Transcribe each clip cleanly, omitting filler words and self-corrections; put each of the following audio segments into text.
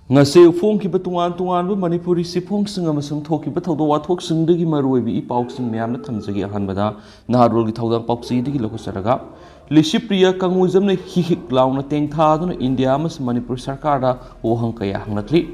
ngase phong ki batuan tuan bu manipuri sipong singa masung thoki ba thodo wathok singdagi maroi bi ipau sing myam na thamjagi ahanbada naharol gi thodang pauksi digi loko saraga Lishipriya kanguzam ne hihik launa tengtha duna India mas Manipur sarkar da ohang kaya hanglatri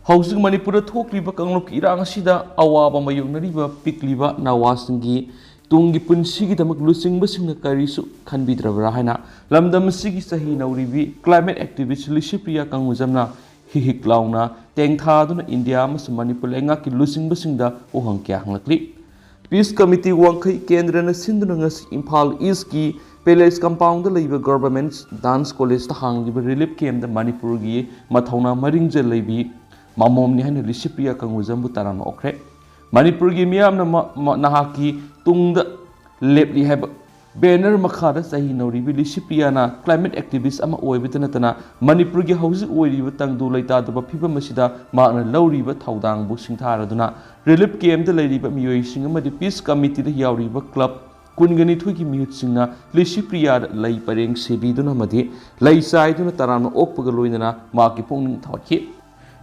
Housing Manipur thokliba kanglok irang asida awaba mayungnariba pikliba nawasingi tungi punsigi damak lusingba singna karisu khanbidrabra haina lamdam sigi sahi nauribi climate activist Lishipriya kanguzamna hihik launa tengtha duna India mas Manipur lenga ki lusingba singda ohang kaya hanglatri Peace Committee wangkai kendra na sinduna ngasi Imphal East ki Palace compound the government dance college the hang relief came the Manipur gi mathauna maringje leibi mamom ni han Lishipriya kanguzam butarama okre Manipur gi miyam na nahaki tungda lepli have banner makhada sahi nori bi Lishipriya na climate activist ama oibitana tana Manipur gi hausi oiriba tangdu leita da phiba masida ma na lauriba thaudang bu singthara duna relief came the leiba miyoi singa madi peace committee the yauriba club Kungani Twiki Mutsina, Lishipriya lay pareng Sibiduna Madi, lay side on a Tarana Opagaloina, Marki Pong Taki.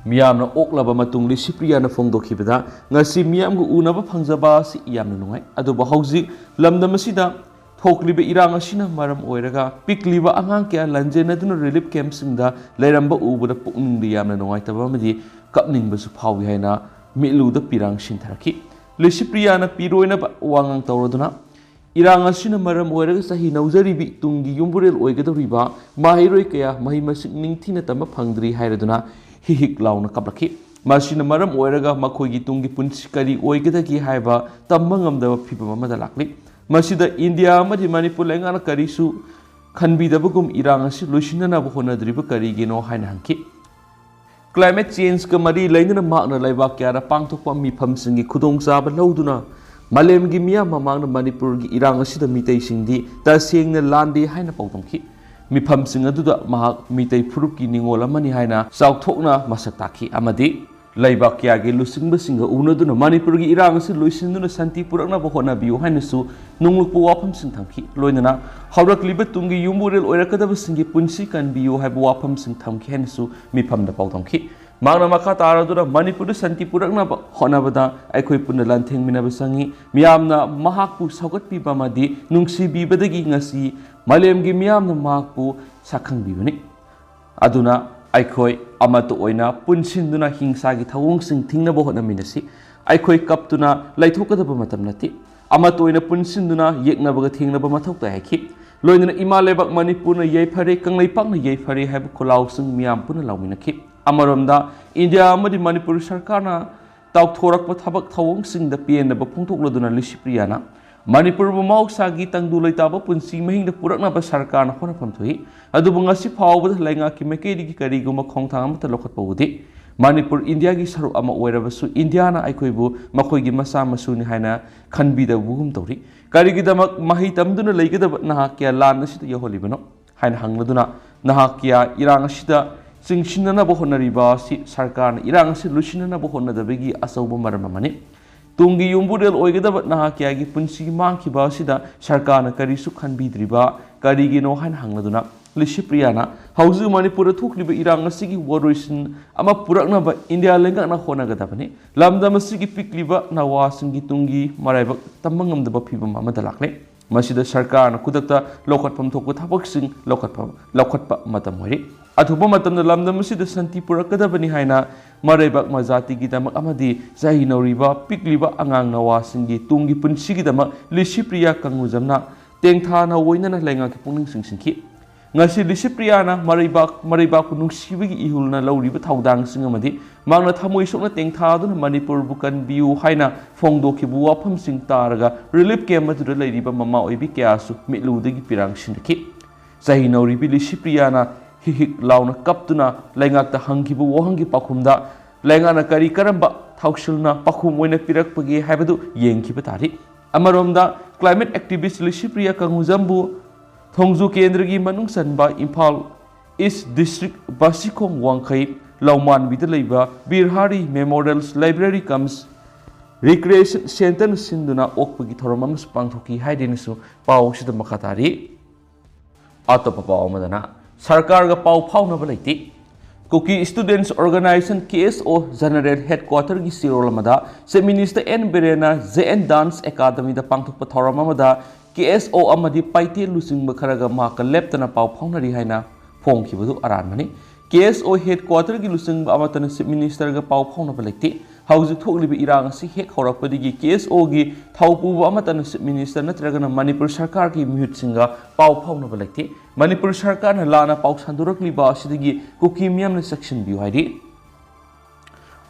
Miam Oklaba Matung Lishipriya na Fondo Kibida, Nasi Miam Unaba Pangzaba, Si Yamnoi, Adoba Hausi, Lamda Masida, Tokliba Irangashina, Maram Oiraga, Pikliba Anganka, Lanjana, relief camps in the Leramba Uba the Pung the Yamnoi Tabamadi, Cupning was Pauhina, Milu the Pirang Shintaraki. Lishipriya na Piroina Wangang Tauraduna. Irang asina maram oiraga sahi nauzaribi tungi yumburel oigadoriba mahiroi kaya mahimasik ningthina tama phangdri hairaduna hihik launa kaplaki masina maram oiraga makhoigi tungi punsikari oigadagi haiba tamma ngamdaba phibam amada lakli masida India amadi Manipur lengana karisu khanbidabagum irang asi loisinana honadriba karigino haina hanki Climate change ka mari lainana makna laibak kyara pangthokpa mifamsingi khudongchaba lauduna Malem gi miya mamang na Manipur gi irang asida mitay singdi ta seng na landi haina pautomki mifam sing aduda mahak mitay phurup ki ningola mani haina saukthokna masaktaki amadi laibak kya ge lusingba singa unaduna Manipur gi irang asi loisinduna santi purakna bohona biu haina su nunglukpu wafam sing thamki loinana haurak liba tungi yumburel oirakadaba singi punsi kan biu haiba wafam sing thamki haina su mifam da pautomki Magna Maka Taradura, Manipur Santi Purakna Honabada, Akoi Puna Lanting Minabasangi, Miamna Mahaku Sagat Pibamadi, Nungsi Bibadagi Ngasi, Malem Gimiamna Mahaku Sakang Bibani. Aduna, Aikoi, Amato Oina, Punsinduna Hingsagi Tawung Sing Tingna Bohona Minasi, Aikoi Kaptuna, Laitoka the Bamatamnati, Amato Oina Punsinduna, Yekna Bagating Bamatok the Haki, Loina Imalebak Manipuna Ye Pare, Kanglipang Ye Pare have Kolausing Miam Puna Laminaki. Amaramda India amadi Manipur sarkarna tauthorakpa thabak thawong sing da pn ba phongthokladuna Lishipriyana Manipur bu mausagi tangdu leitaba punsi mahingda purakna ba sarkarna hona phamthui adubu ngasi phawba lainga ki mekedi ki kariguma khongthang amata lokhatpa udi Manipur India gi saru ama oirabasu India na aikoibu makhoigi masa masuni haina khanbida bugum tori karigi damak mahi tamduna leigada naha kya lan asita yoholibano haina hangladuna naha kya irang asita Sing Shinana Bohonariba, Sarkar, Irang, Lucinana Bohona the Bigi, Asobo Maramani. Tungi Yumbudel Oigada Nahakiagi, Punsi Manki Basida, Sarkana Karisu can be driba, Karigino Han Hangladuna, Lishipriana, Hausu Manipura took liba Irang Sigi Waruisin, Ama Purakna, but India Lengana Honagadabani, Lambda Masigi Pikliba, Nawasingi Tungi, Maraba, Tamangam the Bapiba Mamadalakle, Masida Sarkar, Kudata, Lokat Pam Toko Tabaksing, Lokatpa Matamori. Atuba matam na lamda masida santi purakadabani haina maraibak mazati gidamak amadi zahi nauriba pikliba angang nawasingi tungi punsigi damak Lishipriya kanguzamna tengtha na woina na lenga ki pungning singsinki ngasi Lishipriya na maraibak nungsibigi ihulna lauriba thaudang singamadi magna thamoi sokna tengtha duna Manipur bukan biu haina phongdo ki buwa pham sing taraga relief camp adu leiriba mama oibi kyasu mitludagi pirang sindaki zahi nauribi Lishipriya na hihik launa kaptuna lengak ta hangkibu wahangi pakhumda lengana kari karamba thaushilna pakhum oina pirakpagi haibadu yengkiba tari amaromda climate activist Lishipriya kanguzambu thongju kendragi manungsanba Imphal East District Basikong Wangkai Lauman bida leiba Birhari Memorial Library comes Recreation Center sinduna okpagi thoramam pangthoki haidenisu paw sida makatari atopa paw madana Sarkar ga pau phaunaba leiti Kuki Students Organization KSO General Headquarter gi Cherol amada Chief Minister N Berena JN Dance Academy da pangthokpa thoram amada KSO amadi paite lusing kharaga maka leptana pau phaunari haina phongkhibadu aranmani KSO Headquarter gi lusing amatana Chief Minister ga pau phauna balekti hauji thoklibi irang asi hek horakpadigi KSO gi thaupu amatana Chief Minister natragana Manipur Sarkar gi mihut singa pau phauna balekti Manipur Sarkar na lana pau sandurakli ba asidigi kuki miyam na section bi haidi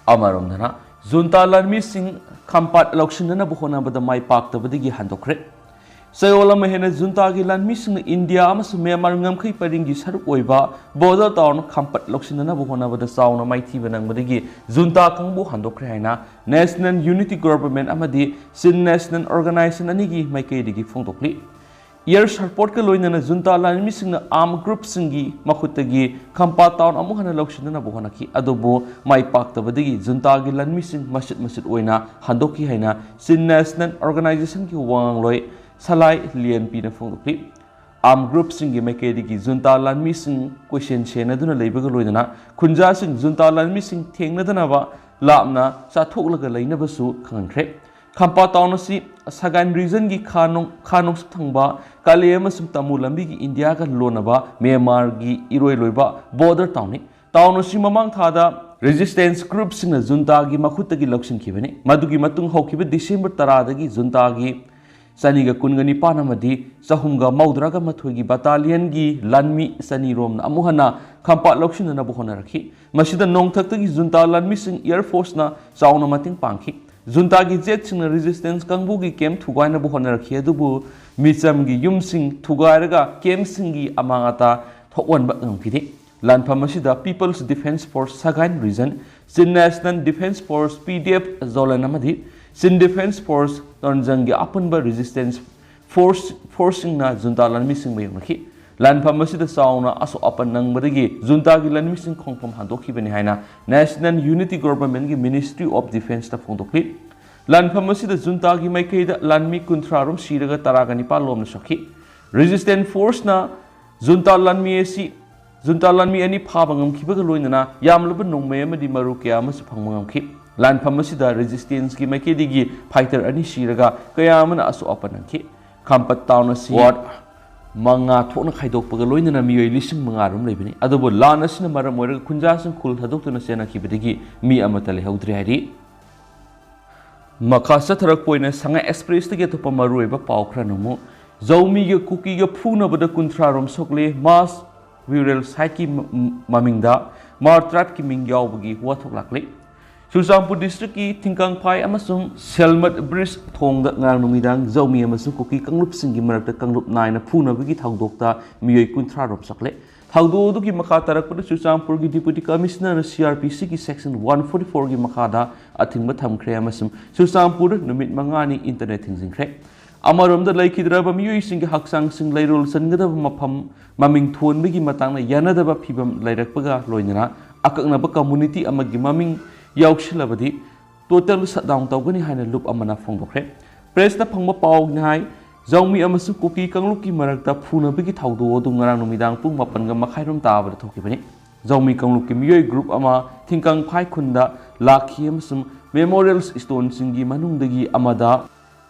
amarom dana junta lanmi sing khampat election na buhona bada mai pak tabadigi handokre Sayola mahena junta gi lanmi sing India amasu Myanmar ngamkhai paringi saruk oiba border town khampat election na buhona bada sauna mai thi banang badigi junta kangbu handokre haina National Unity Government amadi Sin National Organization anigi maikei digi phongtokli Year support ka loina junta lanmi sing arm group singi makhutagi khampa town amu hana election na buhona ki adobo mai pak tabadigi junta gi lanmi sing masjid oina handoki haina Sin National Organization ki wang loi Salai LNP na phongdokli arm group singi maikei gi junta lanmi sing question chena duna leibaga loina khunja sing junta lanmi sing thengna dana ba lamna sa thoklaga leina basu khangkhre Khampa town asi Sagan region gi khanong thangba kalema sum tamu lambi gi India ka lonaba Myanmar gi iroi loiba border town ni town asi mamang thada resistance group sing na junta gi makhutta gi election khibani madugi matung hokhiba December 10 dagi junta gi saniga kungani panamadi sahumga maudra ga mathoi gi battalion gi lanmi sani rom na amuhana khampa election na bohona rakhi masida nongthak gi junta lanmi sing air force na sauna mating pangkhi Junta gi jet sing resistance kangbu gi kem thugai na buhona rakhi adubu micham gi yum sing thugai raga kem sing gi amangata thokwan ba ngpidi lanpham asida People's Defence Force Sagan region Sin National Defence Force PDF zolan amadi Sin Defence Force tonjang gi apunba resistance forcing na junta lanmi sing mayong rakhi lanpham asida sauna aso apan nang badagi junta gi lanmi sing khongpham handokhi bani haina National Unity Government gi Ministry of Defence ta phongdokli lanpham asida junta gi maikei da lanmi kunthrarum siraga taragani palom na sakhi resistant force na junta lanmi ani phabangam khibaga loinana yamlaba nongmay amadi maru kya amasu phangmangam khi lanpham asida resistance gi maikei digi fighter ani siraga kaya amana aso apan nang khi khampat town asi manga thokna khaidokpaga loinana miyoi lising manga rum leibani adobo lan asina maram oiraga khunjasing khul thadokna sena khibadigi mi amata lehaudri hari makha satharak poina sanga express tege topa maruiba pawkhra numu zomi ge kuki ge phuna bada kunthra rom sokle mass burial site ki mamingda martrat ki mingyaw bagi wathok lakle Susampur district ki Tingkang Pai amasung Selmat Bridge thongda ngang numidang zomi amasung kuki kanglup singi marakta kanglup nai na phuna bagi thangdokta miyoi kunthra rop sakle thangdo du ki makha tarakpada Susampur ki Deputy Commissioner na CRPC ki section 144 ki makhada athingba thamkhre amasung Susampur numit mangani internet thingjingkhre amaromda laikhidraba miyoi singi haksang sing lairol sangadaba mafam maming thon bagi matangna yanadaba phibam lairakpaga loinana akaknaba community amagi maming Yaukshilabadi total shutdown tawgani haina loop amana phongdokre press na phangma paw ngai zomi amasu kuki kangluki marakta phuna bigi thawdo du ngarang numidang pung mapan ga makhairum tabada thokibani zomi kangluki miyoi group ama thingkang phai khunda lakhi amasum memorials stone singi manungdagi amada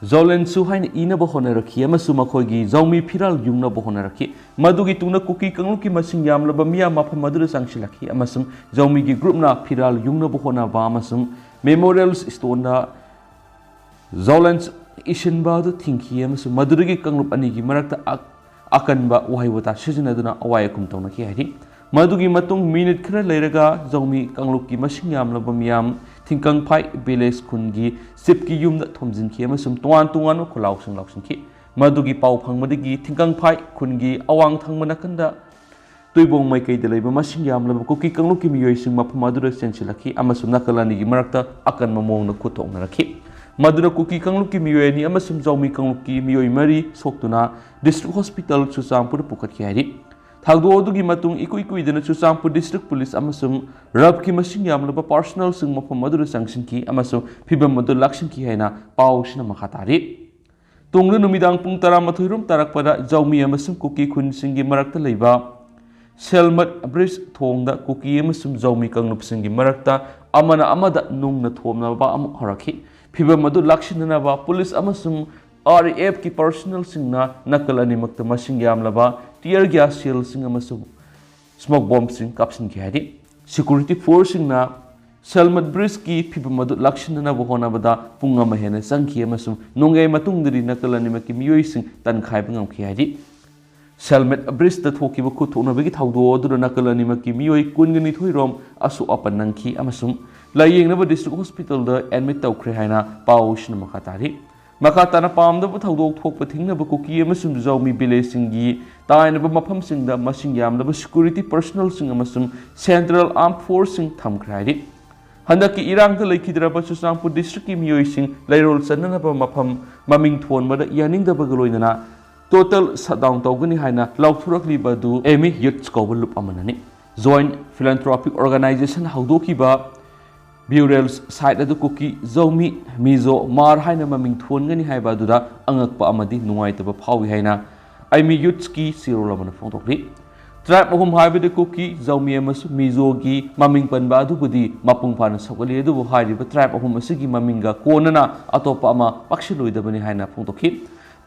Zolen su haina ina bohona rakhi amasu makhoigi zomi phiral yungna bohona rakhi madugi tungna kuki kangluki masing yamlaba miya mafam madura sangshilakhi amasum zomi gi group na phiral yungna bohona ba amasum memorials stone na Zolen ishinba du thingki amasum madurigi kanglup ani gi marakta akanba wahaiwata sijinaduna awayakum tawna ki hari madugi matung minute khara leiraga zomi kangluki masing yamlaba miyam Tingkang Pai village kungi sipki yumda thomjin ki amasum tuan khulaw sing lausing ki madugi pau phangmadigi Tingkang Pai kungi awang thangmana kanda tuibong mai kai delaiba masing yamlaba kuki kangluki miyoi sing mafam adura sensilaki amasum nakalani gi marakta akan mamong na kuthokna rakhi madura kuki kangluki miyoi ni amasum zomi kangluki miyoi mari soktuna district hospital Susampur pukat ki hari Thagdo adugi matung ikui dana Susampur district police amasum rab ki masing yamlaba personal sing mafam madura sangsin ki amasum phibam madu lakshin ki haina paw sina makhatari tunglu numidang pung 12 rum tarakpada zomi amasum kuki khun singi marakta leiba Selmat Bridge thongda kuki amasum zaumi kangnupsingi marakta amana amada nungna thomnaba amuk haraki phibam adu lakshinanaba police amasum RAF ki personnel singna nakal animakta masing yamlaba tear gas shell sing amasum smoke bomb sing kapsin ki hadi security force singna Selmat Bridge ki phibam adu lakshinanaba honabada punga mahena sangki amasum nongai matungdri nakal animaki miyoi sing tan khai bangam ki hadi Selmat Bridge the Thoki Kutu Big Taudo, the Nakalani Mio, Kungani Tuirom, Asu Apananki, Amasum, lying never district hospital, the admit of Krehana, Paush Makatari. Makatana Palm the Taudo talk with him of Cookie, Amasum Zomi Bile Singi, Dine of Mapam Sing the Masingam, the security personal sing Amasum, Central Armed Forcing Tam Credit. Handaki Irang the Lake Hidrabasusam district Mio sing, Layrol Sanana Mapam, Maming Tuan, but Yaning the Bagaloina. Total shutdown togani haina lauthurakli badu emi youth school loop amanani joint philanthropic organization haudoki ba burial site adu kuki zomi mizo mar haina maming thongani hai badu da angakpa amadi nungaitaba phawi haina aimi youth ki Cherol amana phongtokri tribe ahum haibede kuki zomi amasu mizo gi maming panba adu budi mapung phana sokali adu bu hairiba tribe ahum asigi maminga konana atopa ama pakshiloidabani haina phongtokhi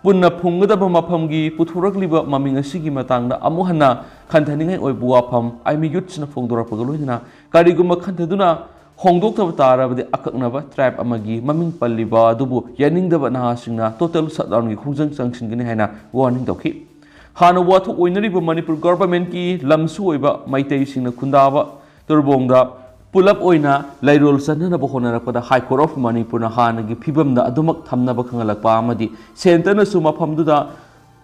Punna Pungadaba Mapamgi, Puturakliba Maming Sigi Matanga, Amuhana, Kantaning or Buapam, I me Yutsna Fondora Pagolina, Kariguma Kantaduna, Hong Doctor Tara with the Akaknava, Tribe Amagi, Maming Paliba, Dubu, Yaning the Vanahasina, total shutdown, Kuzang Sanction Ginhana, warning Doki. Hana Wathok Winriba Manipur government ki, Lamsuiba, Maite Sing Kundava, Turbonga. Pull up oina, Lairol Sanana Bohonara for the High Court of Manipur Hanagi, Pibam the Adumak Tamna Bakangalakpamadi, Sentana Suma Pamduda,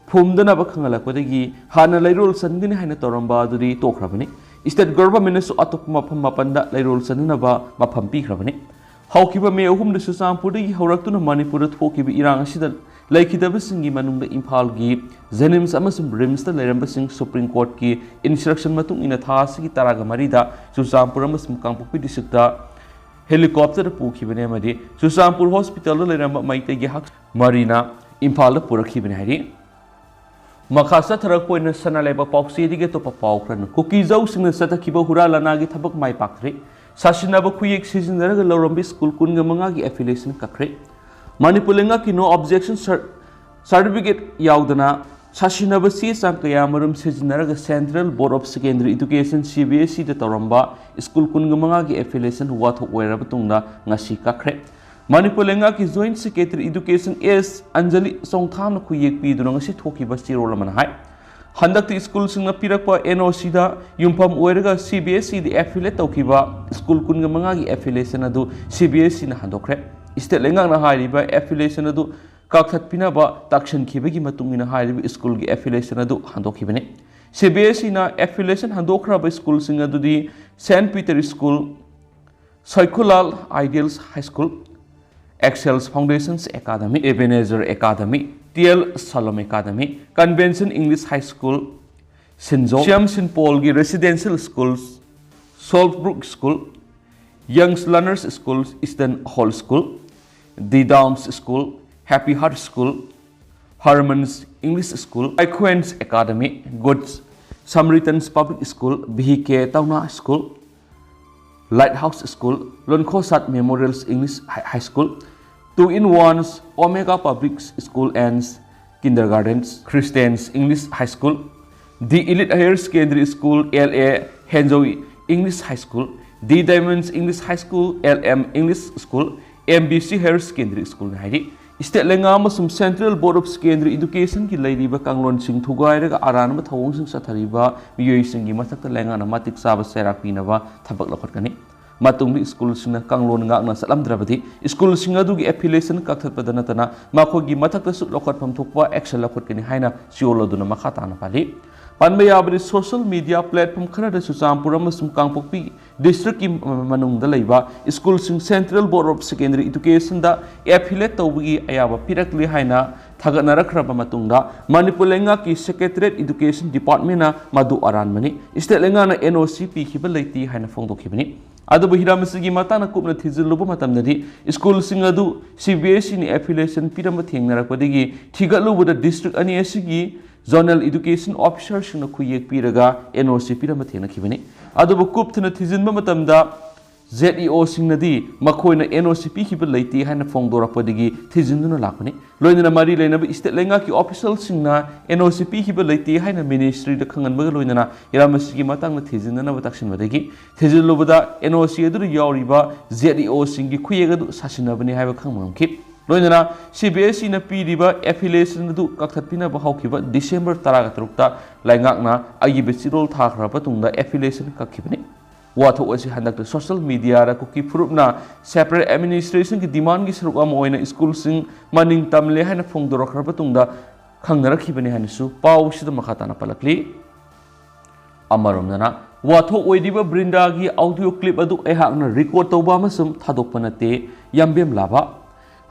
Pumdana Bakangalakwadagi, Hana Lairol Sandin Hanatoramba, Dudi, Tokrabani. Is that government Atop Mapanda, Lairol Sananaba, Mapampi Rabani? How Kiba may whom the Susam Pudi, Horatuna Manipur, Toki Iran Sidan, like it ever singi Manung the Impal gi, Zenims Amasum Brims the Lerambasing Supreme Court ki, instruction matung in a Tasi, Taraga Marida, Susampuramas Kampupi Disukta, helicopter Puki Venemadi, Susampur Hospital, Leramba Maite Gihak, Marina, Impala Puraki Venadi. Makasa Tarako in a Sanaleba Poxy to get up a powkran, cookies out in the Satakiba Hurala Nagi Tabak my Pakri, Sashinaba Kuyik season the Lorambi School Kungamangagi affiliation Kakri. Manipulenga ki no objection certificate yaudana Sashinaba si Sankayamarum Sijnaraga Central Board of Secondary Education CBSE the Toramba School Kungamangagi affiliation wathok werabatungna ngasi kakre. Manipulenga ki Joint Secretary Education is Anjali Songtham Kuyek Pi Dunangasi Toki Cherol Manhai. Handakti school singna pirakpa NOC da yumpam oiraga CBSE the affiliate tokiba school kungamangagi affiliation adu CBSE na handokre. State lengang na hairiba affiliation adu kakhat pinaba takshan khibegi matungina hairiba school gi affiliation adu handokhibane CBSE na affiliation handokra ba school singa dudi St Peter School Saikulal Ideals High School Excels Foundations Academy Ebenezer Academy TL Salom Academy Convention English High School Sinzo Siam Sin Paul gi Residential Schools Saltbrook School Young's Learners Schools Eastern Hall School The Downs School, Happy Heart School, Harmon's English School, Iquens Academy, Good Samaritans Public School, BHK Tauna School, Lighthouse School, Lonkosat Memorials English High School, 2-in-1's Omega Public School and Kindergartens, Christians English High School, The Elite Higher Secondary School, LA Henzoe English High School, The Diamonds English High School, LM English School, MBC Higher Secondary School Haidi. State Lengama some Central Board of Secondary Education ki Ladiba Kanglon Sing Tugaira Aranama Tawong Sing Satariba, Mio Singi Mataka Langana Matic Saba Serapinava, Tabak Lakotani, Matungi School Sina Kanglon Gagna Salam Dravati, School Singadugi Appellation Katat Padanatana, Makogi Mataka Lokot from Tukwa, Excel Lokotini Haina, Siolo Duna Makatana Pali. Panbayabri social media platform Canada Susampura Musum Kangpopi District Manung Dalaiba School Sing Central Board of Secondary Education da affiliate Towi Ayaba Pirakli Haina Taganarakraba Matunda Manipulenga ki Secretariat Education Department na Madu Aranmani State Lengana NOCP Hibalati Haina Fondo Kibani Adu Hiramasi Matana Kupna Tiziluba Matamadi School Singadu CBSE ni affiliation Piramating Narakwadigi Tigalu with the district Aniasigi zonal education officer sing na khuyek piraga NOC pirama thengnakhibani adubu kupthna thijinba matamda ZEO singnadi makoina NOC pikiba leite haina phongdorakpadigi thijinduna lakpani loinana mari leinaba state lenga ki official singna NOC pikiba leite haina ministry da khanganbaga loinana iramasigi matangna thijindana bataksinbadagi thijilubada NOC adu yauriba ZEO singi khuyegadu sasinabani haiba khangmamki loinana CBSE na piriba affiliation adu kakthatpina bahaukiba December 13 ta laingakna agibe chirol thakhra patungda affiliation kakhibani wathok asi handak social media ra kuki prupna separate administration ki demand ki saruk am oina school sing maning tamle haina phongdorok ra patungda khangnarakibani hanisu pau sida makhatana palakli amaromnana wathok oidiba brinda gi audio clip adu ehakna record tawba amasum thadokpanate yambem laba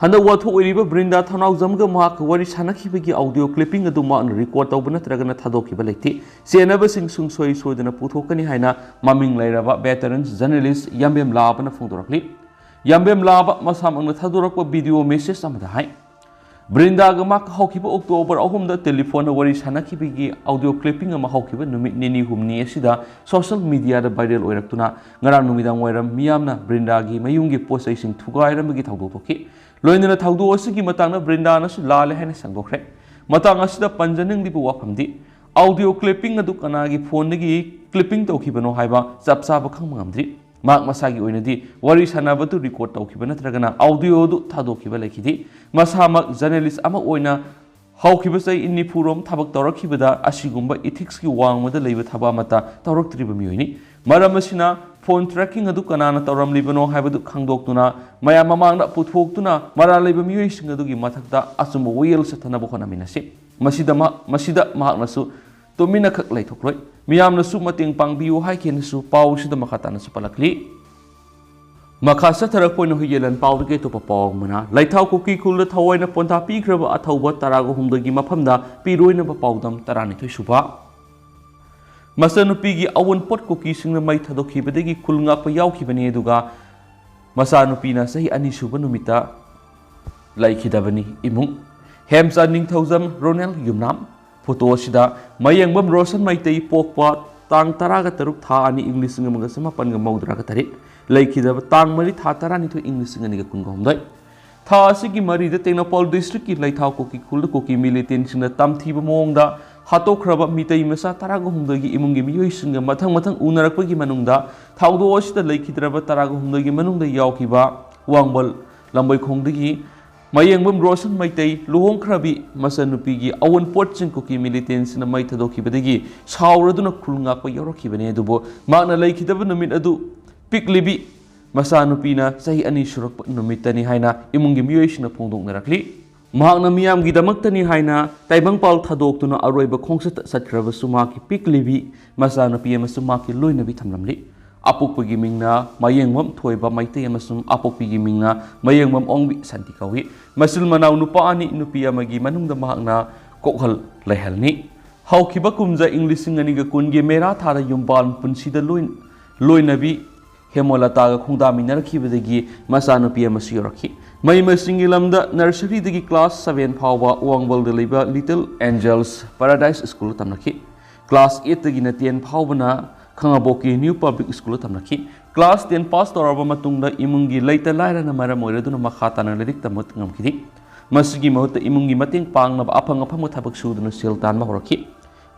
handa wathok oidiba brinda thanau jamga mahak wari sanakibagi audio clipping adu ma record tawba natragana thadokiba leite senaba sing sungsoi soidana puthokani haina maming lairaba veterans journalist yambem labana phongdorakli yambem laba masamangna thadorakpa video message amada hai brinda ga mak haukiba October 3 da telephone wari sanakibagi audio clipping ama haukiba numit nini humni asida social media da viral oiraktuna ngarang numidang wairam miyamna brinda gi mayungi post sing thugairamagi thawdokki loinana thawdu asigi matangna brinda na su lale haina sangdokre matang asida panjaning dibu wafamdi audio clipping adu kanagi phone gi clipping tawkhibano haiba chapsaba khangmangamdri mak masagi oinadi wari sanabatu record tawkhiba natragana audio du thadokhiba lekhidi masamak journalist ama oina hawkhiba sai inni purom thabak tawrakhibada asigumba ethics ki wangmada leiba thaba mata tawraktriba miyoini maramasina phone tracking adu kanana tawram libano haibadu khangdoktuna maya mamangda puthoktuna mara leiba miyoi sing adu gi mathakta asumbo wheel sathana bokhana minase masida mahaknasu tomina khak laithokloi miyamna su mating pangbiu haikenasu pau sida makhatana su palakli makasa tharak poina huyelan pau ke to papaw mana laithau kuki khulda thawaina ponta pikraba athauba tarago humdagi mafamda piroina papaudam tarani thoi suba masanupi gi awon pot kuki singna mai thadokhibadagi kulnga pa yaukhibani aduga masanupi na sahi ani suba numita laikhidabani imung hemsa ningthaujam Ronald Yumnam photo sida mayengbam Rosan Maitei pokpa tang taraga taruk tha ani English ngamaga samapan ga maudra ga tarik laikhidaba tang mari tha tarani tho English ngani ga kunga homdai tha asigi mari da Tengnapol district ki laithau koki khulda koki militant singna tamthiba mongda hatokraba mitei masa taraga humdagi imungi miyoi singa mathang unarakpagi manungda thaudo asida laikhidraba taraga humdagi manungda yaukiba wangbal lambai khongdagi mayengbam Rosan Maitei luhongkhrabi masanupigi awon potching koki militants na mai thadokibadagi sauraduna khulngakpa yorokhibane adubo makna laikhidaba numit adu piklibi masanupina sahi ani surakpa numitani haina imungi miyoisina phongdoknarakli mahakna miyamgi damaktani haina taibangpal thadokuna aroiba khongsat satkraba sumaki piklibi masanupi amasu maki loinabi thamlamli apokpagi mingna mayengmam thoiba maitei amasum apokpigi mingna mayengmam ongbi santi kawi masil manau nupa ani nupi amagi manungda mahakna kokhal laihalni haukiba kumja English ngani ga kunge mera thara yumbal punsida loinabi hemolata ga khungda minarkhibadagi masanupi amasu yorakhi mai masingi lamda nursery dagi class 7 phawba wangbal de liba Little Angels Paradise School tamnakhi class 8 dagi na 10 phawbana Khangaboki New Public School tamnakhi class 10 pass toraba matungda imungi laita laira na mara moiraduna makhata na lirik tamot ngamkhidi masigi mahutta imungi mateng pangna apang apang thabak suduna siltan ma horakhi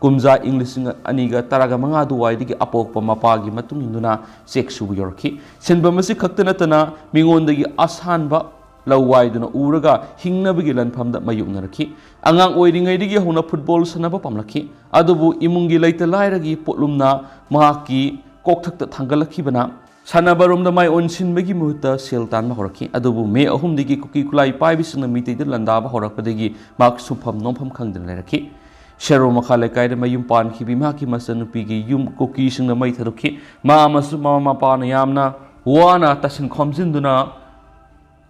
kumja English aniga taraga manga duwai digi apokpa mapagi matung induna check subu yorkhi senba masi khaktana tana mingondagi asanba lawai duna uraga hingnabagi lanphamda mayuknarakhi angang oiringai digi hona football sanaba pamlakhi adubu imungi laita lairagi potlumna mahaki kokthakta thangalakibana sanabaromda mai onsinbagi muhutta seltan ma horakhi adubu me ahum digi kuki kulai paibisna mitei landaba horakpadagi mak sumpham nompham khangdana lerakhi Cherol makhalai da mayum pan khibi mahaki masanupigi yum kuki singna mai tharukhi ma amasu mama pana yamna wana tasin khomjinduna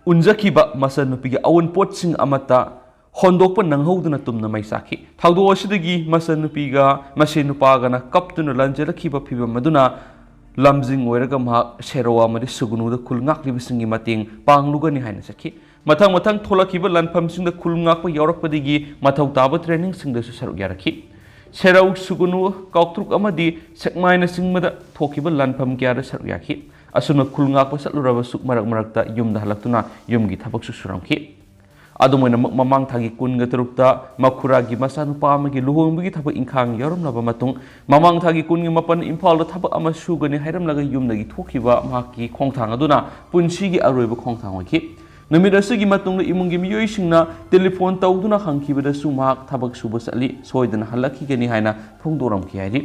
unjakiba masanupigi awon potsing amata hondokpa nanghoduna tumna mai sakhi thaudo asidagi masanupiga masenupaga na kaptuna lanjelakhiba phiba maduna lamjing oiraga ma Cherol amadi sugunu da khulngakli bisingi mating panglugani haina sakhi ꯃꯊꯪ ꯃꯊꯪ ꯊꯣꯛꯂꯛꯈꯤꯕ ꯂꯥꯟꯐꯝꯁꯤꯡꯗ ꯈꯨꯜ ꯉꯥꯛꯄ ꯌꯥꯎꯔꯛꯄꯗꯒꯤ ꯃꯊꯧ ꯇꯥꯕ ꯇ꯭ꯔꯦꯅꯤꯡꯁꯤꯡꯗꯁꯨ ꯁꯔꯨꯛ ꯌꯥꯔꯛꯈꯤ ꯁꯦꯔꯧ ꯁꯨꯒꯨꯅꯨ ꯀꯥꯎꯇ꯭ꯔꯨꯛ ꯑꯃꯗꯤ ꯁꯦꯛꯃꯥꯏꯅꯆꯤꯡꯕꯗ ꯊꯣꯛꯈꯤꯕ ꯂꯥꯟꯐꯝ ꯀꯌꯥꯗ ꯁꯔꯨꯛ ꯌꯥꯈꯤ ꯑꯁꯨꯝꯅ ꯈꯨꯜ ꯉꯥꯛꯄ ꯆꯠꯂꯨꯔꯕꯁꯨ ꯃꯔꯛ ꯃꯔꯛꯇ ꯌꯨꯝꯗ ꯍꯜꯂꯛꯇꯨꯅ ꯌꯨꯝꯒꯤ ꯊꯕꯛꯁꯨ ꯁꯨꯔꯝꯈꯤ ꯑꯗꯨꯝ ꯑꯣꯏꯅꯃꯛ ꯃꯃꯥꯡ ꯊꯥꯒꯤ 23ꯇ ꯃꯈꯨꯔꯥꯒꯤ ꯃꯆꯥꯅꯨꯄꯥ ꯑꯃꯒꯤ ꯂꯨꯍꯣꯡꯕꯒꯤ ꯊꯕꯛ ꯏꯪꯈꯥꯡ ꯌꯥꯎꯔꯝꯂꯕ ꯃꯇꯨꯡ ꯃꯃꯥꯡ ꯊꯥꯒꯤ 27 ꯏꯝꯐꯥꯜꯗ ꯊꯕꯛ ꯑꯃ ꯁꯨꯒꯅꯤ ꯍꯥꯏꯔꯝꯂꯒ ꯌꯨꯝꯗꯒꯤ ꯊꯣꯛꯈꯤꯕ ꯃꯍꯥꯛꯀꯤ ꯈꯣꯡꯊꯥꯡ ꯑꯗꯨꯅ ꯄꯨꯟꯁꯤꯒꯤ ꯑꯔꯣꯏꯕ ꯈꯣꯡꯊꯥꯡ ꯑꯣꯏꯈꯤ ꯅꯨꯃꯤꯠ ꯑꯁꯤꯒꯤ ꯃꯇꯨꯡꯗ ꯏꯃꯨꯡꯒꯤ ꯃꯤꯑꯣꯏꯁꯤꯡꯅ ꯇꯦꯂꯤꯐꯣꯟ ꯇꯧꯗꯨꯅ ꯍꯪꯈꯤꯕꯗꯁꯨ ꯃꯍꯥꯛ ꯊꯕꯛ ꯁꯨꯕ ꯆꯠꯂꯤ ꯁꯣꯏꯗꯅ ꯍꯜꯂꯛꯈꯤꯒꯅꯤ ꯍꯥꯏꯅ ꯐꯣꯡꯗꯣꯔꯝꯈꯤ ꯍꯥꯏꯔꯤ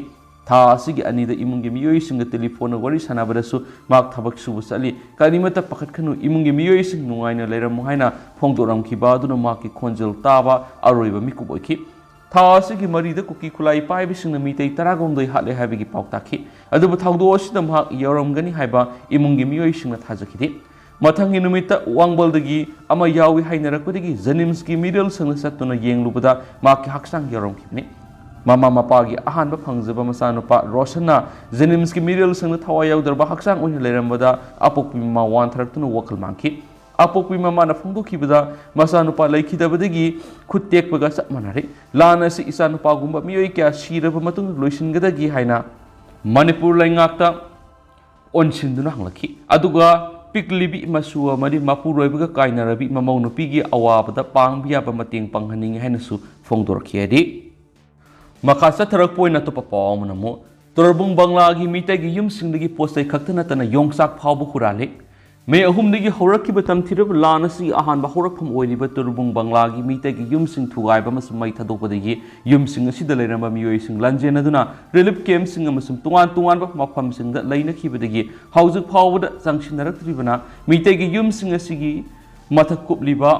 ꯊꯥ ꯑꯁꯤꯒꯤ ꯑꯅꯤꯗ ꯏꯃꯨꯡꯒꯤ ꯃꯤꯑꯣꯏꯁꯤꯡꯒ ꯇꯦꯂꯤꯐꯣꯟꯗ ꯋꯥꯔꯤ ꯁꯥꯟꯅꯕꯗꯁꯨ ꯃꯍꯥꯛ ꯊꯕꯛ ꯁꯨꯕ ꯆꯠꯂꯤ ꯀꯔꯤꯃꯠꯇ ꯄꯥꯈꯠꯀꯅꯨ ꯏꯃꯨꯡꯒꯤ ꯃꯤꯑꯣꯏꯁꯤꯡ ꯅꯨꯡꯉꯥꯏꯅ ꯂꯩꯔꯝꯃꯨ ꯍꯥꯏꯅ ꯐꯣꯡꯗꯣꯔꯝꯈꯤꯕ ꯑꯗꯨꯅ ꯃꯍꯥꯛꯀꯤ ꯈꯣꯟꯖꯦꯜ ꯇꯥꯕ ꯑꯔꯣꯏꯕ ꯃꯤꯀꯨꯞ ꯑꯣꯏꯈꯤ ꯊꯥ ꯑꯁꯤꯒꯤ ꯃꯔꯤꯗ ꯀꯨꯀꯤ ꯈꯨꯠꯂꯥꯏ ꯄꯥꯏꯕꯁꯤꯡꯅ ꯃꯤꯇꯩ 19 ꯍꯥꯠꯂꯦ ꯍꯥꯏꯕꯒꯤ ꯄꯥꯎ ꯇꯥꯈꯤ ꯑꯗꯨꯕꯨ ꯊꯧꯗꯣꯛ ꯑꯁꯤꯗ ꯃꯍꯥꯛ ꯌꯥꯎꯔꯝꯒꯅꯤ ꯍꯥꯏꯕ ꯏꯃꯨꯡꯒꯤ ꯃꯤꯑꯣꯏꯁꯤꯡꯅ ꯊꯥꯖꯈꯤꯗꯦ ꯃꯊꯪꯒꯤ ꯅꯨꯃꯤꯠꯇ ꯋꯥꯡꯕꯜꯗꯒꯤ ꯑꯃ ꯌꯥꯎꯏ ꯍꯥꯏꯅꯔꯛꯄꯗꯒꯤ ꯖꯦꯅꯤꯝꯁꯀꯤ ꯃꯤꯔꯦꯜ ꯁꯪꯗ ꯆꯠꯇꯨꯅ ꯌꯦꯡꯂꯨꯕꯗ ꯃꯍꯥꯛꯀꯤ ꯍꯛꯆꯥꯡ ꯌꯥꯎꯔꯝꯈꯤꯕꯅꯤ ꯃꯃꯥ ꯃꯄꯥꯒꯤ ꯑꯍꯥꯟꯕ ꯐꯪꯖꯕ ꯃꯆꯥꯅꯨꯄꯥ ꯔꯣꯁꯟꯅ ꯖꯦꯅꯤꯝꯁꯀꯤ ꯃꯤꯔꯦꯜ ꯁꯪꯗ ꯊꯋꯥꯏ ꯌꯥꯎꯗ꯭ꯔꯕ ꯍꯛꯆꯥꯡ ꯑꯣꯏꯅ ꯂꯩꯔꯝꯕꯗ ꯑꯄꯣꯛꯄꯤ ꯃꯃꯥ ꯋꯥꯟꯊꯔꯛꯇꯨꯅ ꯋꯥꯈꯜ ꯃꯥꯡꯈꯤ ꯑꯄꯣꯛꯄꯤ ꯃꯃꯥꯅ ꯐꯣꯡꯗꯣꯛꯈꯤꯕꯗ ꯃꯆꯥꯅꯨꯄꯥ ꯂꯩꯈꯤꯗꯕꯗꯒꯤ ꯈꯨꯠ ꯇꯦꯛꯄꯒ ꯆꯞ ꯃꯥꯟꯅꯔꯦ ꯂꯥꯟ ꯑꯁꯤ ꯏꯆꯥꯅꯨꯄꯥꯒꯨꯝꯕ ꯃꯤꯑꯣꯏ ꯀꯌꯥ ꯁꯤꯔꯕ ꯃꯇꯨꯡꯗ ꯂꯣꯏꯁꯤꯟꯒꯗꯒꯦ ꯍꯥꯏꯅ ꯃꯅꯤꯄꯨꯔ ꯂꯩꯉꯥꯛꯇ ꯑꯣꯟꯁꯤꯟꯗꯨꯅ ꯍꯪꯂꯛꯈꯤ ꯑꯗꯨꯒ ꯄꯤꯛꯂꯤꯕꯤ ꯃꯁꯨ ꯑꯃꯗꯤ ꯃꯄꯨꯔꯣꯏꯕꯒ ꯀꯥꯏꯅꯔꯕꯤ ꯃꯃꯧ ꯅꯨꯄꯤꯒꯤ ꯑꯋꯥꯕꯗ ꯄꯥꯡꯕ ꯌꯥꯕ ꯃꯇꯦꯡ ꯄꯥꯡꯍꯟꯅꯤꯡꯉꯤ ꯍꯥꯏꯅꯁꯨ ꯐꯣꯡꯗꯣꯔꯛꯈꯤ ꯍꯥꯏꯗꯤ ꯃꯈꯥ ꯆꯠꯊꯔꯛꯄ ꯑꯣꯏꯅ ꯑꯇꯣꯞꯄ ꯄꯥꯎ ꯑꯃꯅ ꯑꯃꯨꯛ ꯇꯣꯔꯕꯨꯡ ꯕꯪꯂꯥꯒꯤ ꯃꯤꯇꯩꯒꯤ ꯌꯨꯝꯁꯤꯡꯗꯒꯤ ꯄꯣꯠꯆꯩ ꯈꯛꯇ ꯅꯠꯇꯅ ꯌꯣꯡꯆꯥꯛ ꯐꯥꯎꯕ ꯍꯨꯔꯥꯜꯂꯤ ꯃꯦ 3ꯗꯒꯤ ꯍꯧꯔꯛꯈꯤꯕ ꯇꯝꯊꯤꯔꯕ ꯂꯥꯟ ꯑꯁꯤꯒꯤ ꯑꯍꯥꯟꯕ ꯍꯧꯔꯛꯐꯝ ꯑꯣꯏꯔꯤꯕ ꯇꯣꯔꯕꯨꯡ ꯕꯪꯂꯥꯒꯤ ꯃꯤꯇꯩꯒꯤ ꯌꯨꯝꯁꯤꯡ ꯊꯨꯒꯥꯏꯕ ꯑꯃꯁꯨꯡ ꯃꯩ ꯊꯥꯗꯣꯛꯄꯗꯒꯤ ꯌꯨꯝꯁꯤꯡ ꯑꯁꯤꯗ ꯂꯩꯔꯝꯕ ꯃꯤꯑꯣꯏꯁꯤꯡ ꯂꯥꯟꯖꯦꯟꯅꯗꯨꯅ ꯔꯤꯂꯤꯐ ꯀꯦꯝꯞꯁꯤꯡ ꯑꯃꯁꯨꯡ ꯇꯣꯉꯥꯟ ꯇꯣꯉꯥꯟꯕ ꯃꯐꯝꯁꯤꯡꯗ ꯂꯩꯅꯈꯤꯕꯗꯒꯤ ꯍꯧꯖꯤꯛ ꯐꯥꯎꯕꯗ ꯆꯪꯁꯤꯟꯅꯔꯛꯇ꯭ꯔꯤꯕꯅ ꯃꯤꯇꯩꯒꯤ ꯌꯨꯝꯁꯤꯡ ꯑꯁꯤꯒꯤ ꯃꯊꯛ ꯀꯨꯞꯂꯤꯕ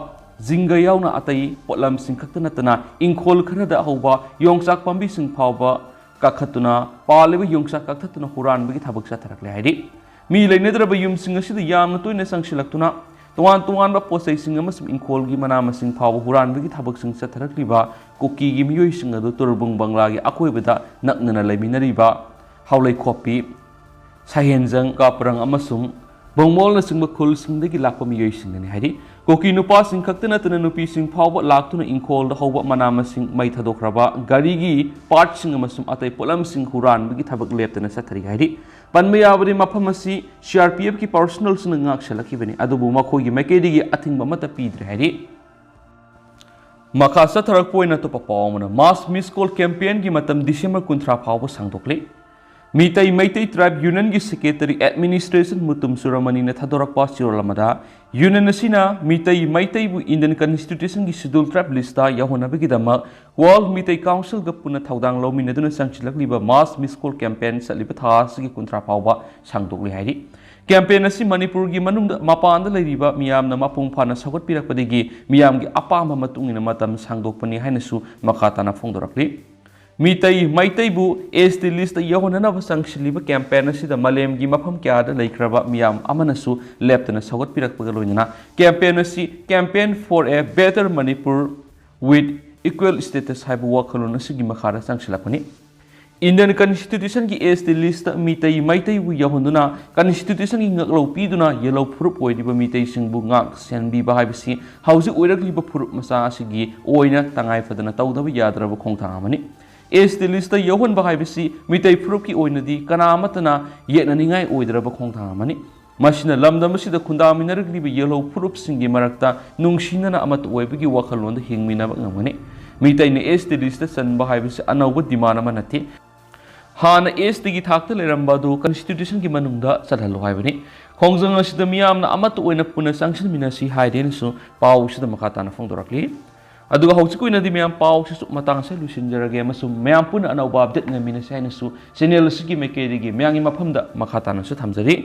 ꯖꯤꯡꯒ ꯌꯥꯎꯅ ꯑꯇꯩ ꯄꯣꯠꯂꯝꯁꯤꯡ ꯈꯛꯇ ꯅꯠꯇꯅ ꯏꯪꯈꯣꯜ ꯈꯔꯗ ꯍꯧꯕ ꯌꯣꯡꯆꯥꯛ ꯄꯥꯝꯕꯤꯁꯤꯡ ꯐꯥꯎꯕ ꯀꯛꯈꯠꯇꯨꯅ ꯄꯥꯜꯂꯤꯕ ꯌꯣꯡꯆꯥꯛ ꯀꯛꯊꯠꯇꯨꯅ ꯍꯨꯔꯥꯟꯕꯒꯤ ꯊꯕꯛ ꯆꯠꯊꯔꯛꯂꯦ ꯍꯥꯏꯔꯤ ꯃꯤ ꯂꯩꯅꯗ꯭ꯔꯕ ꯌꯨꯝꯁꯤꯡ ꯑꯁꯤꯗ ꯌꯥꯝꯅ ꯇꯣꯏꯅ ꯆꯪꯁꯤꯜꯂꯛꯇꯨꯅ ꯇꯣꯉꯥꯟ ꯇꯣꯉꯥꯟꯕ ꯄꯣꯠꯆꯩꯁꯤꯡ ꯑꯃꯁꯨꯡ ꯏꯪꯈꯣꯜꯒꯤ ꯃꯅꯥ ꯃꯁꯤꯡ ꯐꯥꯎꯕ ꯍꯨꯔꯥꯟꯕꯒꯤ ꯊꯕꯛꯁꯤꯡ ꯆꯠꯊꯔꯛꯂꯤꯕ ꯀꯨꯀꯤꯒꯤ ꯃꯤꯑꯣꯏꯁꯤꯡ ꯑꯗꯨ ꯇꯣꯔꯕꯨꯡ ꯕꯪꯂꯥꯒꯤ ꯑꯀꯣꯏꯕꯗ ꯅꯛꯅꯅ ꯂꯩꯃꯤꯟꯅꯔꯤꯕ ꯍꯥꯎꯂꯩꯈꯣꯞꯄꯤ ꯁꯍꯦꯟꯖꯪ ꯀꯥꯄ꯭ꯔꯪ ꯑꯃꯁꯨꯡ ꯕꯣꯡꯃꯣꯜꯅꯆꯤꯡꯕ ꯈꯨꯜꯁꯤꯡꯗꯒꯤ ꯂꯥꯛꯄ ꯃꯤꯑꯣꯏꯁꯤꯡꯅꯤ ꯍꯥꯏꯔꯤ ꯀꯨꯀꯤ ꯅꯨꯄꯥꯁꯤꯡ ꯈꯛꯇ ꯅꯠꯇꯅ ꯅꯨꯄꯤꯁꯤꯡ ꯐꯥꯎꯕ ꯂꯥꯛꯇꯨꯅ ꯏꯪꯈꯣꯜꯗ ꯍꯧꯕ ꯃꯅꯥ ꯃꯁꯤꯡ ꯃꯩ ꯊꯥꯗꯣꯛꯈ꯭ꯔꯕ ꯒꯥꯔꯤꯒꯤ ꯄꯥꯔꯠꯁꯤꯡ ꯑꯃꯁꯨꯡ ꯑꯇꯩ ꯄꯣꯠꯂꯝꯁꯤꯡ ꯍꯨꯔꯥꯟꯕꯒꯤ ꯊꯕꯛ ꯂꯦꯞꯇꯅ ꯆꯠꯊꯔꯤ ꯍꯥꯏꯔꯤ ꯄꯟꯕ ꯌꯥꯕꯗꯤ ꯃꯐꯝ ꯑꯁꯤ CRPFꯀꯤ ꯄꯥꯔꯁꯣꯅꯦꯜꯁꯤꯡꯅ ꯉꯥꯛꯁꯦꯜꯂꯛꯈꯤꯕꯅꯤ ꯑꯗꯨꯕꯨ ꯃꯈꯣꯏꯒꯤ ꯃꯥꯏꯀꯩꯗꯒꯤ ꯑꯊꯤꯡꯕ ꯑꯃꯠꯇ ꯄꯤꯗ꯭ꯔꯦ ꯍꯥꯏꯔꯤ ꯃꯈꯥ ꯆꯠꯊꯔꯛꯄ ꯑꯣꯏꯅ ꯑꯇꯣꯞꯄ ꯄꯥꯎ ꯑꯃꯅ ꯃꯥꯁ ꯃꯤꯁ ꯀꯣꯜ ꯀꯦꯝꯄꯦꯟꯒꯤ ꯃꯇꯝ ꯗꯤꯁꯦꯝꯕꯔ 30 ꯐꯥꯎꯕ ꯁꯥꯡꯗꯣꯛꯂꯤ ꯃꯤꯇꯩ ꯃꯩꯇꯩ ꯇ꯭ꯔꯥꯏꯕ ꯌꯨꯅꯤꯌꯟꯒꯤ ꯁꯦꯀ꯭ꯔꯦꯇꯔꯤ ꯑꯦꯗꯃꯤꯅꯤꯁꯇ꯭ꯔꯦꯁꯟ ꯃꯨꯇꯨꯝ ꯁꯨꯔꯃꯅꯤꯅ ꯊꯥꯗꯣꯔꯛꯄ ꯆꯦꯔꯣꯜ ꯑꯃꯗ ꯌꯨꯅꯤꯌꯟ ꯑꯁꯤꯅ ꯃꯤꯇꯩ ꯃꯩꯇꯩꯕꯨ ꯏꯟꯗꯤꯌꯟ ꯀꯟꯁꯇꯤꯇ꯭ꯌꯨꯁꯟꯒꯤ ꯁꯦꯗ꯭ꯌꯨꯜ ꯇ꯭ꯔꯥꯏꯕ ꯂꯤꯁꯇ ꯌꯥꯎꯍꯟꯅꯕꯒꯤꯗꯃꯛ ꯋꯥꯔꯜ ꯃꯤꯇꯩ ꯀꯥꯎꯟꯁꯤꯜꯒ ꯄꯨꯟꯅ ꯊꯧꯗꯥꯡ ꯂꯧꯃꯤꯟꯅꯗꯨꯅ ꯆꯪꯁꯤꯜꯂꯛꯂꯤꯕ ꯃꯥꯁ ꯃꯤꯁ ꯀꯣꯜ ꯀꯦꯝꯄꯦꯟ ꯆꯠꯂꯤꯕ ꯊꯥ ꯑꯁꯤꯒꯤ 30 ꯐꯥꯎꯕ ꯁꯥꯡꯗꯣꯛꯂꯤ ꯍꯥꯏꯔꯤ ꯀꯦꯝꯄꯦꯟ ꯑꯁꯤ ꯃꯅꯤꯄꯨꯔꯒꯤ ꯃꯅꯨꯡꯗ ꯃꯄꯥꯟꯗ ꯂꯩꯔꯤꯕ ꯃꯤꯌꯥꯝꯅ ꯃꯄꯨꯡ ꯐꯥꯅ ꯁꯧꯒꯠꯄꯤꯔꯛꯄꯗꯒꯤ ꯃꯤꯌꯥꯝꯒꯤ ꯑꯄꯥꯝꯕ ꯃꯇꯨꯡ ꯏꯟꯅ ꯃꯇꯝ ꯁꯥꯡꯗꯣꯛꯄꯅꯤ ꯍꯥꯏꯅꯁꯨ ꯃꯈꯥ ꯇꯥꯅ ꯐꯣꯡꯗꯣꯔꯛꯂꯤ ꯃꯤꯇꯩ ꯃꯩꯇꯩꯕꯨ ST ꯂꯤꯁꯇ ꯌꯧꯍꯟꯅꯅꯕ ꯆꯪꯁꯤꯜꯂꯤꯕ ꯀꯦꯝꯄꯦꯟ ꯑꯁꯤꯗ ꯃꯥꯂꯦꯝꯒꯤ ꯃꯐꯝ ꯀꯌꯥꯗ ꯂꯩꯈ꯭ꯔꯕ ꯃꯤꯌꯥꯝ ꯑꯃꯅꯁꯨ ꯂꯦꯞꯇꯅ ꯁꯧꯒꯠꯄꯤꯔꯛꯄꯒ ꯂꯣꯏꯅꯅ ꯀꯦꯝꯄꯦꯟ ꯑꯁꯤ campaign for a better Manipur with equal states ꯍꯥꯏꯕ ꯋꯥꯈꯜꯂꯣꯟ ꯑꯁꯤꯒꯤ ꯃꯈꯥꯗ ꯆꯪꯁꯤꯜꯂꯛꯄꯅꯤ ꯏꯟꯗꯤꯌꯟ ꯀꯟꯁꯇꯤꯇ꯭ꯌꯨꯁꯟꯒꯤ ST ꯂꯤꯁꯇ ꯃꯤꯇꯩ ꯃꯩꯇꯩꯕꯨ ꯌꯧꯍꯟꯗꯨꯅ ꯀꯟꯁꯇꯤꯇ꯭ꯌꯨꯁꯟꯒꯤ ꯉꯛꯂꯧ ꯄꯤꯗꯨꯅ ꯌꯦꯜꯂꯧ ꯐꯨꯔꯨꯞ ꯑꯣꯏꯔꯤꯕ ꯃꯤꯇꯩꯁꯤꯡꯕꯨ ꯉꯥꯛ ꯁꯦꯟꯕꯤꯕ ꯍꯥꯏꯕꯁꯤ ꯍꯧꯖꯤꯛ ꯑꯣꯏꯔꯛꯂꯤꯕ ꯐꯨꯔꯨꯞ ꯃꯆꯥ ꯑꯁꯤꯒꯤ ꯑꯣꯏꯅ ꯇꯉꯥꯏꯐꯗꯅ ꯇꯧꯗꯕ ꯌꯥꯗ꯭ꯔꯕ ꯈꯣꯡꯊꯥꯡ ꯑꯃꯅꯤ ST ꯂꯤꯁꯇ ꯌꯧꯍꯟꯕ ꯍꯥꯏꯕꯁꯤ ꯃꯤꯇꯩ ꯐꯨꯔꯨꯞꯀꯤ ꯑꯣꯏꯅꯗꯤ ꯀꯅꯥ ꯑꯃꯠꯇꯅ ꯌꯦꯠꯅꯅꯤꯡꯉꯥꯏ ꯑꯣꯏꯗ꯭ꯔꯕ ꯈꯣꯡꯊꯥꯡ ꯑꯃꯅꯤ ꯃꯁꯤꯅ ꯂꯝꯗꯝ ꯑꯁꯤꯗ ꯈꯨꯟꯗꯥꯃꯤꯟꯅꯔꯛꯂꯤꯕ ꯌꯦꯜꯂꯧ ꯐꯨꯔꯨꯞꯁꯤꯡꯒꯤ ꯃꯔꯛꯇ ꯅꯨꯡꯁꯤꯅꯅ ꯑꯃꯠꯇ ꯑꯣꯏꯕꯒꯤ ꯋꯥꯈꯜꯂꯣꯟꯗ ꯍꯤꯡꯃꯤꯟꯅꯕ ꯉꯝꯒꯅꯤ ꯃꯤꯇꯩꯅ ST ꯂꯤꯁꯇ ꯆꯟꯕ ꯍꯥꯏꯕꯁꯤ ꯑꯅꯧꯕ ꯗꯤꯃꯥꯟ ꯑꯃ ꯅꯠꯇꯦ ꯍꯥꯟꯅ STꯒꯤ ꯊꯥꯛꯇ ꯂꯩꯔꯝꯕ ꯑꯗꯨ ꯀꯟꯁꯇꯤꯇ꯭ꯌꯨꯁꯟꯒꯤ ꯃꯅꯨꯡꯗ ꯆꯠꯍꯜꯂꯨ ꯍꯥꯏꯕꯅꯤ ꯈꯣꯡꯖꯪ ꯑꯁꯤꯗ ꯃꯤꯌꯥꯝꯅ ꯑꯃꯠꯇ ꯑꯣꯏꯅ ꯄꯨꯟꯅ ꯆꯪꯁꯤꯟꯃꯤꯟꯅꯁꯤ ꯍꯥꯏꯗꯦꯅꯁꯨ ꯄꯥꯎ ꯑꯁꯤꯗ ꯃꯈꯥ ꯇꯥꯅ ꯐꯣꯡꯗꯣꯔꯛꯂꯤ ꯑꯗꯨꯒ ꯍꯧꯖꯤꯛ ꯑꯣꯏꯅꯗꯤ ꯃꯌꯥꯝ ꯄꯥꯎ ꯑꯁꯤꯁꯨ ꯃꯇꯥꯡ ꯑꯁꯤ ꯂꯣꯏꯁꯤꯟꯖꯔꯒꯦ ꯑꯃꯁꯨꯡ ꯃꯌꯥꯝ ꯄꯨꯟꯅ ꯑꯅꯧꯕ ꯑꯞꯗꯦꯠ ꯉꯝꯃꯤꯟꯅꯁꯤ ꯍꯥꯏꯅꯁꯨ ꯆꯦꯅꯦꯜ ꯑꯁꯤꯒꯤ ꯃꯥꯏꯀꯩꯗꯒꯤ ꯃꯌꯥꯝꯒꯤ ꯃꯐꯝꯗ ꯃꯈꯥ ꯇꯥꯅꯁꯨ ꯊꯝꯖꯔꯤ